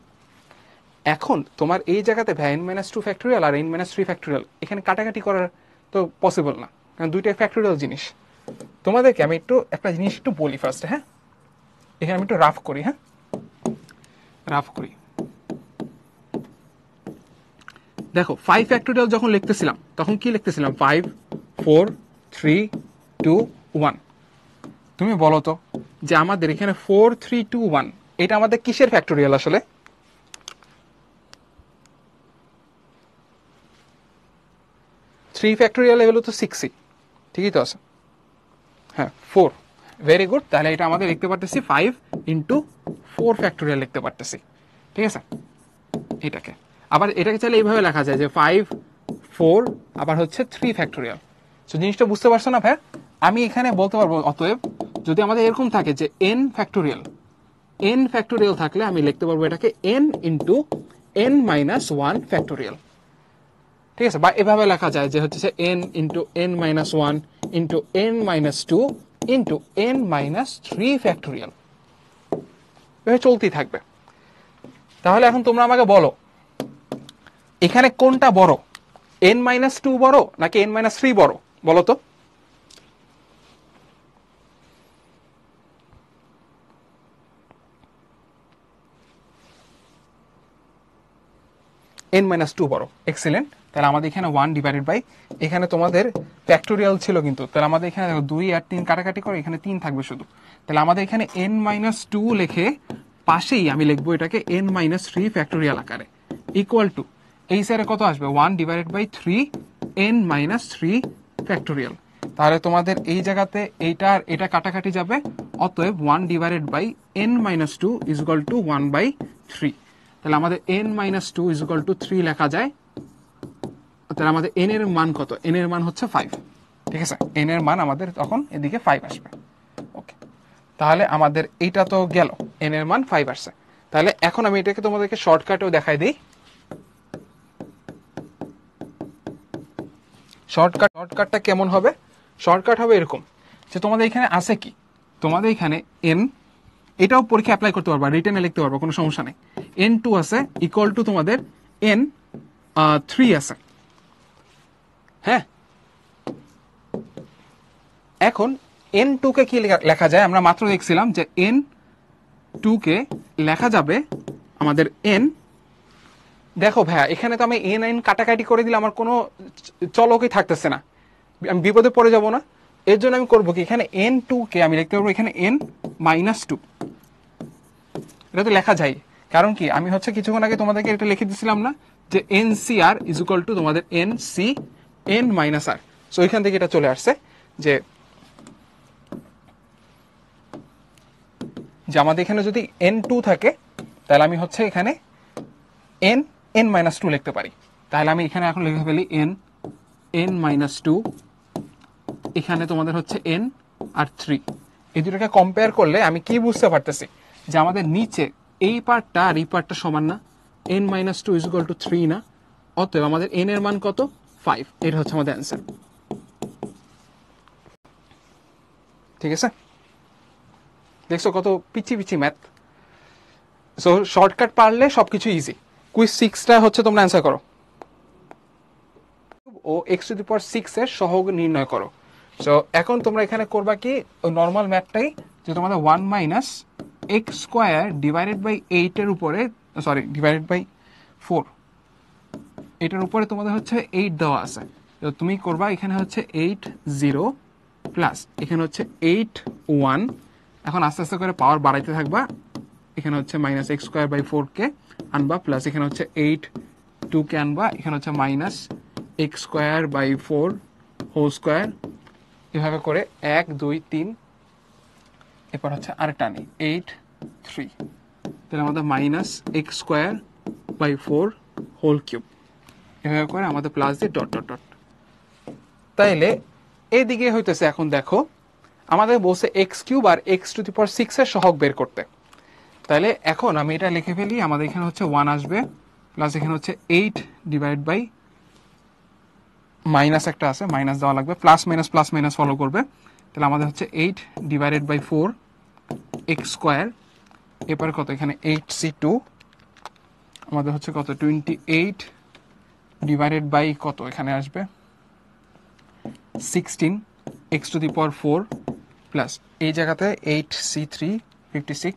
এখন তোমার এই জায়গাতে n মাইনাস 2 ফ্যাক্টোরিয়াল আর n মাইনাস 3 ফ্যাক্টোরিয়াল, এখানে কাটাকাটি করার তো পসিবল না, কারণ দুইটাই ফ্যাক্টোরিয়াল জিনিস। তোমাদেরকে আমি একটু একটা জিনিস একটু বলি ফার্স্টে, হ্যাঁ এখানে আমি একটু রাফ করি, হ্যাঁ রাফ করি। দেখো 5 ফ্যাক্টোরিয়াল যখন লিখতেছিলাম তখন কি লিখতেছিলাম? 5 4 3 2 1। তুমি বলো তো যে আমাদের এখানে 4 3 2 1 এটা আমাদের কিসের ফ্যাক্টোরিয়াল আসলে? থ্রি ফ্যাক্টোরিয়াল হলো তো 6ই, ঠিকই তো আছে, হ্যাঁ 4, ভেরি গুড। তাহলে এটা আমাদের লিখতে পারতেছি 5 ইন্টু 4 ফ্যাক্টোরিয়াল লিখতে পারতেছি, ঠিক আছে। এটাকে আবার এটাকে চাইলে এইভাবে লেখা যায় যে 5 4 আবার হচ্ছে 3 ফ্যাক্টোরিয়াল। সো জিনিসটা বুঝতে পারছো না ভাই? আমি এখানে বলতে পারবো অতএব যদি আমাদের এরকম থাকে যে n ফ্যাক্টোরিয়াল থাকলে আমি লিখতে পারবো এটাকে n into n minus 1 factorial. ঠিক আছে, বা এভাবে লেখা যায় যে হচ্ছে n into n minus 1 into n minus 2 into n minus 3 factorial. এভাবে চলতেই থাকবে। তাহলে এখন তোমরা আমাকে বলো এখানে কোনটা বড়, n মাইনাস 2 বড় নাকি n মাইনাস 3 বড়? বলো তো। n মাইনাস 2 বড়। এক্সিলেন্ট। তাহলে আমাদের এখানে 1 ডিভাইডেড বাই, এখানে তোমাদের ফ্যাক্টোরিয়াল ছিল কিন্তু, তাহলে আমাদের এখানে 2 আর 3 কাটাকাটি করে এখানে 3 থাকবে শুধু। তাহলে আমাদের এখানে n মাইনাস 2 লিখে পাশেই আমি লিখবো এটাকে n মাইনাস 3 ফ্যাক্টোরিয়াল আকারে ইকুয়াল টু এই সাইডে কত আসবে 1 divided by 3 n minus 3 factorial. তাহলে তোমাদের এই জায়গাতে এইটা আর এটা কাটাকাটি যাবে, অতএব 1 divided by n minus 2 is equal to 1 by 3। তাহলে আমাদের n minus 2 is equal to 3 লেখা যায়। তাহলে আমাদের n এর মান কত? n এর মান হচ্ছে 5। ঠিক আছে, n এর মান আমাদের তখন এদিকে 5 আসবে। ওকে, তাহলে আমাদের এইটা তো গেল, n এর মান 5 আসছে। তাহলে এখন আমি এটাকে তোমাদেরকে শর্টকাটেও দেখাই দিই। শর্টকাটটা কেমন হবে? শর্টকাট হবে এরকম যে তোমাদের এখানে আছে কি, তোমাদের এখানে n, এটাও পরীক্ষা অ্যাপ্লাই করতে পারবা, রিটেনে লিখতে পারবা, কোনো সমস্যা নেই। n2 আছে ইকুয়াল টু তোমাদের n3 আছে। হ্যাঁ, এখন n2 কে কি লেখা যায়? আমরা মাত্র দেখছিলাম যে n2 কে লেখা যাবে আমাদের n, দেখো ভাইয়া এখানে তো আমি n কাটাকাটি করে দিলে আমার কোনো চলকই থাকতেছে না, আমি বিপদে পড়ে যাব না। এর জন্য আমি করবো কি, এখানে n2 কে আমি লিখতে পারবো এখানে n মাইনাস 2। এটা তো লেখা যায়, কারণ কি আমি হচ্ছে কিছুক্ষণ আগে তোমাদেরকে এটা লিখে দিছিলাম না যে NCR ইজ ইকুয়াল টু তোমাদের NC n মাইনাস আর। সো এখান থেকে এটা চলে আসছে যে আমাদের এখানে যদি n2 থাকে তাহলে আমি হচ্ছে এখানে n মাইনাস 2 লিখতে পারি। তাহলে আমি এখানে এখন লিখে ফেলি n মাইনাস 2, এখানে তোমাদের হচ্ছে n আর 3। এই দুটোকে কম্পেয়ার করলে আমি কি বুঝতে পারতেছি যে আমাদের নিচে এই পার্টটা আর এই পার্টটা সমান না, n minus 2 is equal to 3 না, অতএব আমাদের n এর মান কত? 5। এটা হচ্ছে আমাদের অ্যান্সার। ঠিক আছে, দেখছো কত পিচি পিচি ম্যাথ। সো শর্টকাট পারলে সবকিছু ইজি। কুইজ 6টা হচ্ছে তোমরা অ্যান্সার করো ও x⁶ এর সহগ নির্ণয় করো। সো এখন তোমরা এখানে করবা কি, নর্মাল ম্যাথটাই যে তোমাদের 1 minus x square divided by 8 এর উপরে, সরি ডিভাইডেড বাই 4, এটার উপরে তোমাদের হচ্ছে 8 দেওয়া আছে। তো তুমি করবা এখানে হচ্ছে 8 0 প্লাস এখানে হচ্ছে 8 1। এখন আস্তে আস্তে করে পাওয়ার বাড়াইতে থাকবা। এখানে হচ্ছে মাইনাস x স্কোয়ার বাই 4 কে আনবা, প্লাস এখানে হচ্ছে 8 2 কে আনবা, এখানে হচ্ছে minus x square by 4 whole square. এভাবে করে 1 2 3, এরপর হচ্ছে আরেকটা নেই 8 3, তাহলে আমাদের minus x square by 4 whole cube. এভাবে করে আমাদের প্লাস দিয়ে ডট ডট ডট। তাইলে এইদিকে হইতেছে, এখন দেখো আমাদের বলছে x³ আর x⁶ এর সহগ বের করতে। তাহলে এখন আমি এটা লিখে ফেলি, আমাদের এখানে হচ্ছে 1 আসবে, প্লাস এখানে হচ্ছে 8 ডিভাইড বাই মাইনাস একটা আছে, মাইনাস দেওয়া লাগবে, প্লাস মাইনাস ফলো করবে। তাহলে আমাদের হচ্ছে 8 ডিভাইডেড বাই 4 x স্কোয়ার, এরপরে কত এখানে 8c2, আমাদের হচ্ছে কত 28 ডিভাইডেড বাই কত এখানে আসবে 16 x⁴ প্লাস এই জায়গাতে 8c3 56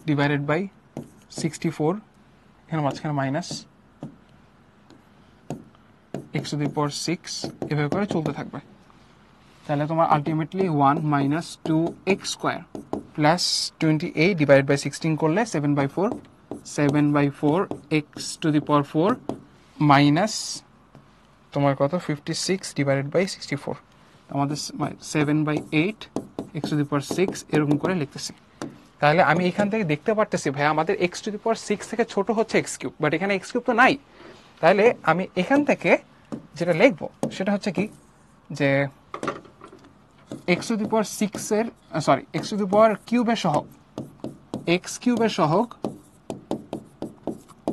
ডিভাইডেড বাই 64, এখানে মাঝখানে মাইনাস x⁶, এভাবে করে চলতে থাকবে। তাহলে তোমার ultimately 1 minus 2x square plus 28 divided by 16 করলে 7/4, 7/4 x⁴ মাইনাস তোমার কত 56 ডিভাইডেড বাই 64, আমাদের 7/8 x⁶, এরকম করে লিখতেছি। তাহলে আমি এখান থেকে দেখতে পারতেছি ভাই আমাদের x⁶ থেকে ছোট হচ্ছে x³, বাট এখানে x³ তো নাই। তাহলে আমি এখান থেকে যেটা লিখবো সেটা হচ্ছে কি যে x⁶ এর সরি x³ এর সহগ x³ এর সহগ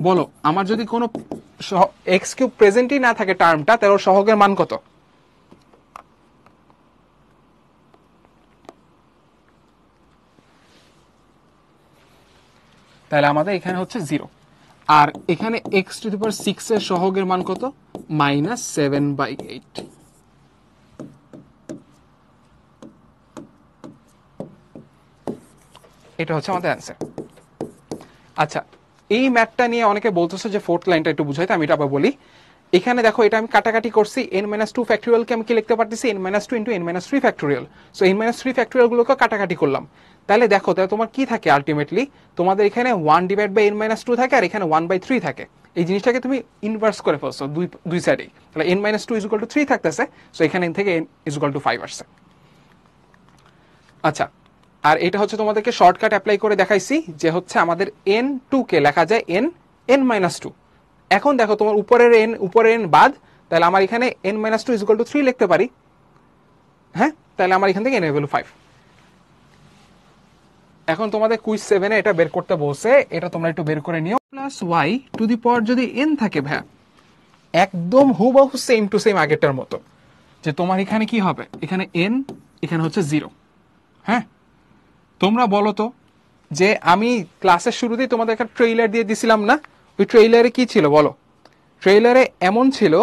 বলো আমার যদি কোনো x³ প্রেজেন্টই না থাকে টার্মটা তাহলে ওর সহগের মান কত? তাহলে আমাদের এখানে হচ্ছে 0 আর এখানে x⁶ এর সহগের মান কত? -7/8। এটা হচ্ছে আমাদের অ্যান্সার। আচ্ছা এই ম্যাথটা নিয়ে অনেকে বলতেছে যে ফোর্থ লাইনটা একটু বুঝাইতে, আমি এটা আবার বলি। এখানে দেখো এটা আমি কাটাকাটি করছি, n-2 ফ্যাক্টোরিয়ালকে আমি কি লিখতে পারতেছি n-2 × n-3 factorial. So n-3 factorial গুলোকে কাটাকাটি করলাম। তাহলে দেখো তাহলে তোমার কি থাকে আলটিমেটলি, তোমাদের এখানে 1/n-2 থাকে আর এখানে 1/3 থাকে। এই জিনিসটাকে তুমি ইনভার্স করে ফেলছো দুই সাইডেই, তাহলে n-2 = 3 থাকতেছে। সো এখানে থেকে n = 5 আসছে। আচ্ছা আর এটা হচ্ছে তোমাদেরকে শর্টকাট অ্যাপ্লাই করে দেখাইছি যে হচ্ছে আমাদের n2 কে লেখা যায় n-2। এখন দেখো তোমার উপরের n বাদ, তাহলে আমার এখানে n-2 = 3 লিখতে পারি। হ্যাঁ তাহলে আমার এখান থেকে n এর ভ্যালু 5। এখন তোমাদের কুইজ 7 এ এটা বের করতে বলছে, এটা তোমরা একটু বের করে নিও। +y⁴ যদি n থাকে ভাইয়া একদম হুবহু সেম টু সেম আগেরটার মতো, যে তোমার এখানে কি হবে, এখানে n এখানে হচ্ছে 0। হ্যাঁ তোমরা বলো তো যে আমি ক্লাসের শুরুতেই তোমাদের একটা ট্রেইলার দিয়ে দিছিলাম না, ওই ট্রেইলারে কি ছিল বলো? ট্রেইলারে এমন ছিল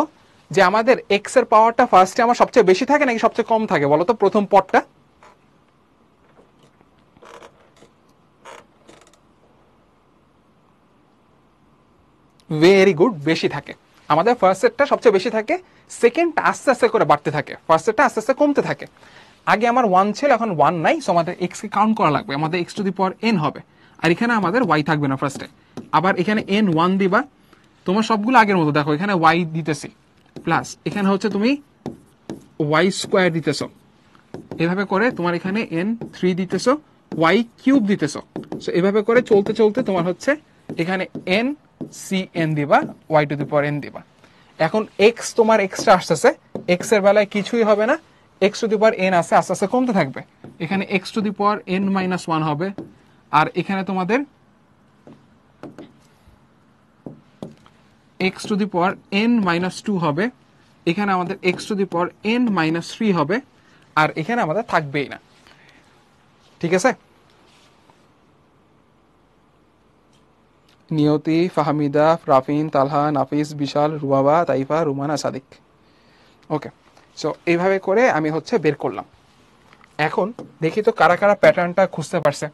যে আমাদের এক্স এর পাওয়ারটা ফার্স্টে আমার সবচেয়ে বেশি থাকে নাকি সবচেয়ে কম থাকে বলো তো? প্রথম পদটা ভেরি গুড, বেশি থাকে। আমাদের ফার্স্ট সেটটা সবচেয়ে বেশি থাকে, সেকেন্ড আস্তে আস্তে করে বাড়তে থাকে, ফার্স্ট সেটটা আস্তে আস্তে কমতে থাকে। আগে আমার 1 ছিল, এখন 1 নাই, সো আমাদের এক্স কে কাউন্ট করা লাগবে, আমাদের x⁴n হবে। আর এখানে আমাদের y থাকবে না ফার্স্টে। আবার এখানে n1 দিবা, তোমার সবগুলো আগের মতো। দেখো এখানে y দিতেছি প্লাস এখানে হচ্ছে তুমি y² দিতেছো, এভাবে করে তোমার এখানে n3 দিতেছো, y³ দিতেছো। সো এভাবে করে চলতে চলতে তোমার হচ্ছে এখানে n-cn দিবা, y⁴n দিবা। এখন x তোমার এক্সট্রা আসতেছে, x এর বেলায় কিছুই হবে না, x⁴n আছে আস্তে আস্তে কমতে থাকবে। এখানে x⁴n-1 হবে, আর এখানে তোমাদের x⁴n-2 হবে, এখানে আমাদের x⁴n-3 হবে, আর এখানে আমাদের থাকবেই না। ঠিক আছে? নিয়তি, ফাহমিদা, রাফিন, তালহা, নাফিস, বিশাল, রুবাবা, তাইফা, রুমানা, সাদিক। ওকে, সো এইভাবে করে আমি হচ্ছে বের করলাম। এখন দেখি তো কারা কারা প্যাটার্নটা খুঁজতে পারছে।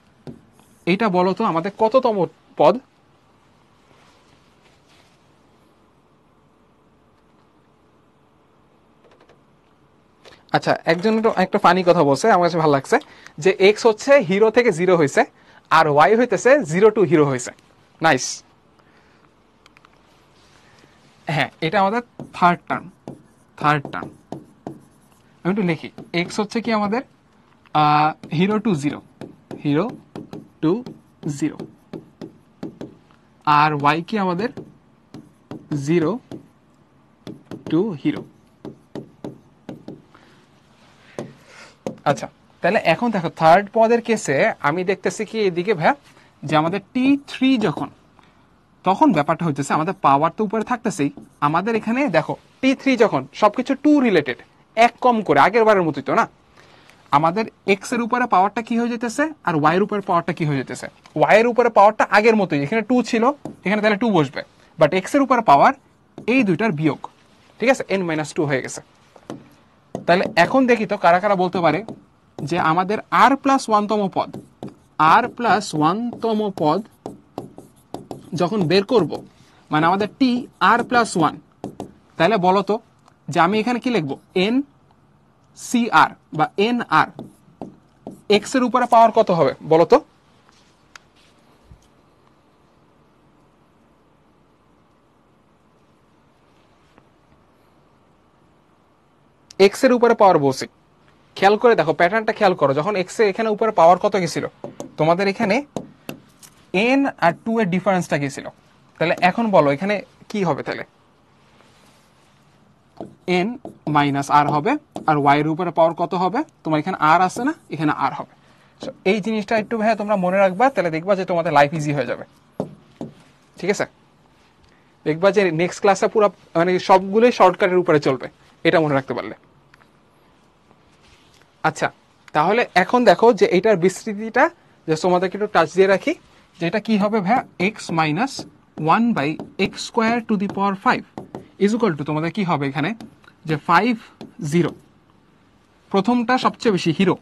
এইটা বলো তো আমাদের কততম পদ? আচ্ছা একজন একটা ফানি কথা বলছে, আমার কাছে ভালো লাগছে, যে এক্স হচ্ছে 0 থেকে 0 হয়েছে আর ওয়াই হইতেছে 0 to হিরো হয়েছে। নাইস। হ্যাঁ এটা আমাদের থার্ড টার্ম। আমি একটু লিখি, এক্স হচ্ছে কি আমাদের 0 to 0 আর ওয়াই কি আমাদের 0 to হিরো। আচ্ছা তাহলে এখন দেখো থার্ড পদের কেসে আমি দেখতেছি কি এদিকে ভাইয়া, যে আমাদের t3 যখন, তখন ব্যাপারটা হইতেছে আমাদের পাওয়ার তো উপরে থাকতেছেই, আমাদের এখানে দেখো t3 যখন সবকিছু 2 রিলেটেড, এক কম করে আগের বারের মতোই তো না, আমাদের এক্স এর উপরে পাওয়ারটা কি হয়ে যেতেছে আর ওয়াই এর উপরে পাওয়ারটা কি হয়ে যেতেছে? ওয়াই এর উপরে পাওয়ারটা আগের মতোই, এখানে 2 ছিল, এখানে তাহলে 2 বসবে, বাট এক্স এর উপরে পাওয়ার এই দুইটার বিয়োগ। ঠিক আছে, n-2 হয়ে গেছে। তাহলে এখন দেখি তো কারা কারা বলতে পারে যে আমাদের r+1তম পদ, r+1তম পদ যখন বের করব, মানে আমাদের t r+1, তাহলে বলো তো যে আমি এখানে কি লিখবো, n-cr বা nr, এক্স এর উপরে পাওয়ার কত হবে বলো তো? এক্স এর উপরে পাওয়ার বলছি, খেয়াল করে দেখো প্যাটার্নটা খেয়াল করো, যখন এক্স এর এখানে উপরে পাওয়ার কত গেছিল তোমাদের, এখানে n আর 2 এর ডিফারেন্সটা গেছিল। তাহলে এখন বলো এখানে কি হবে? তাহলে এন মাইনাস আর হবে, আর ওয়াই এর উপরে পাওয়ার কত হবে, তোমার এখানে আর আছে না, এখানে আর হবে। সো এই জিনিসটা একটু ভাইয়া তোমরা মনে রাখবা, তাহলে দেখবা যে তোমাদের লাইফ ইজি হয়ে যাবে। ঠিক আছে, দেখবা যে নেক্সট ক্লাসে পুরো মানে সবগুলোই শর্টকাটের উপরে চলবে, এটা মনে রাখতে পারলে। আচ্ছা, তাহলে এখন দেখো যে এটার বিস্তৃতিটা যে তোমাদেরকে একটু টাচ দিয়ে রাখি, যে এটা কি হবে ভাইয়া, x minus 1/x² to the power 5 is equal two তোমাদের কি হবে এখানে, যে 5 0, প্রথমটা সবচেয়ে বেশি হিরো,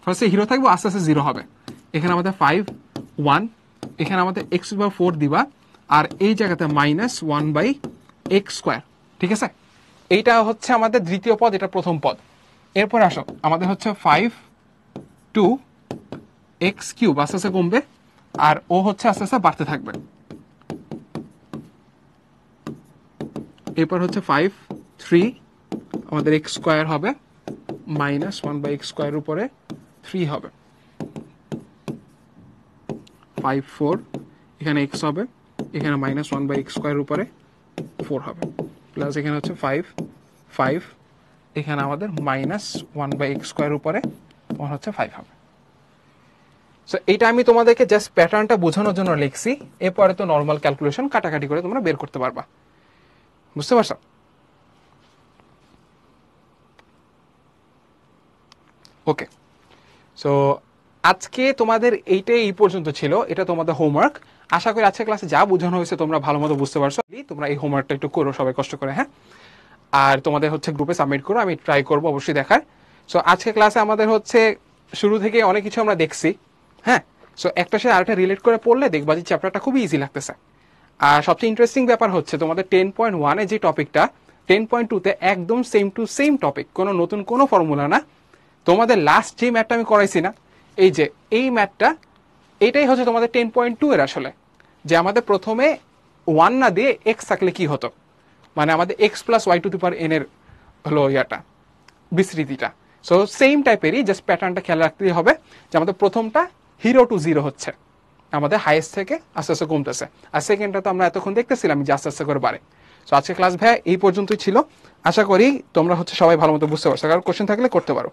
ফার্স্টে হিরো থাকবে, আস্তে আস্তে 0 হবে। এখানে আমাদের 5 1, এখানে আমাদের x/4 দিবা, আর এই জায়গাতে -1/x²। ঠিক আছে, এইটা হচ্ছে আমাদের দ্বিতীয় পদ, এটা প্রথম পদ। এরপর আসো, আমাদের হচ্ছে 5 2 x³ আস্তে আস্তে কমবে, আর ও হচ্ছে আস্তে আস্তে বাড়তে থাকবে। এরপর হচ্ছে 5 3 আমাদের x² হবে, -1/x² উপরে 3 হবে। 5 4 এখানে x হবে, এখানে -1/x² উপরে 4 হবে, প্লাস এখানে হচ্ছে 5 5 এখানে আমাদের -1/x² উপরে তোমার হচ্ছে 5 হবে। সো এইটা আমি তোমাদেরকে জাস্ট প্যাটার্নটা বোঝানোর জন্য লিখছি, এরপরে তো নর্মাল ক্যালকুলেশন কাটাকাটি করে তোমরা বের করতে পারবা। বুঝতে পারছো? ওকে, সো আজকে তোমাদের এইটাই এই পর্যন্ত ছিল, এটা তোমাদের হোমওয়ার্ক। আশা করি আজকে ক্লাসে যা বোঝানো হয়েছে তোমরা ভালো মতো বুঝতে পারছো। তোমরা এই হোমওয়ার্কটা একটু করো সবাই কষ্ট করে, হ্যাঁ, আর তোমাদের হচ্ছে গ্রুপে সাবমিট করো, আমি ট্রাই করবো অবশ্যই দেখার। সো আজকে ক্লাসে আমাদের হচ্ছে শুরু থেকে অনেক কিছু আমরা দেখছি, হ্যাঁ। সো একটা সাথে আরেকটা রিলেট করে পড়লে দেখবা যে চ্যাপ্টারটা খুবই ইজি লাগতেছে। আর সবচেয়ে ইন্টারেস্টিং ব্যাপার হচ্ছে তোমাদের 10.1 যে টপিকটা 10.2-তে একদম সেম টু সেম টপিক, কোনো নতুন কোনো ফর্মুলা না। তোমাদের লাস্ট যে ম্যাথটা আমি করাইছি না, এই যে এই ম্যাথটা, এটাই হচ্ছে তোমাদের 10.2 এর আসলে, যে আমাদের প্রথমে 1 না দিয়ে x থাকলে কি হতো, মানে আমাদের x + y⁴n এর হলো ইয়াটা বিস্তৃতিটা। সো সেম টাইপেরই, জাস্ট প্যাটার্নটা খেয়াল রাখতেই হবে যে আমাদের প্রথমটা 0 to 0 হচ্ছে, আমাদের হাইয়েস্ট থেকে আস্তে আস্তে কমতেছে, আর সেকেন্ডটা তো আমরা এতক্ষণ দেখতেছিলাম যে আস্তে আস্তে করে বাড়ে। সো আজকে ক্লাস ভাইয়া এই পর্যন্তই ছিল। আশা করি তোমরা হচ্ছে সবাই ভালো মতো বুঝতে পারছো, কারণ কোশ্চেন থাকলে করতে পারো।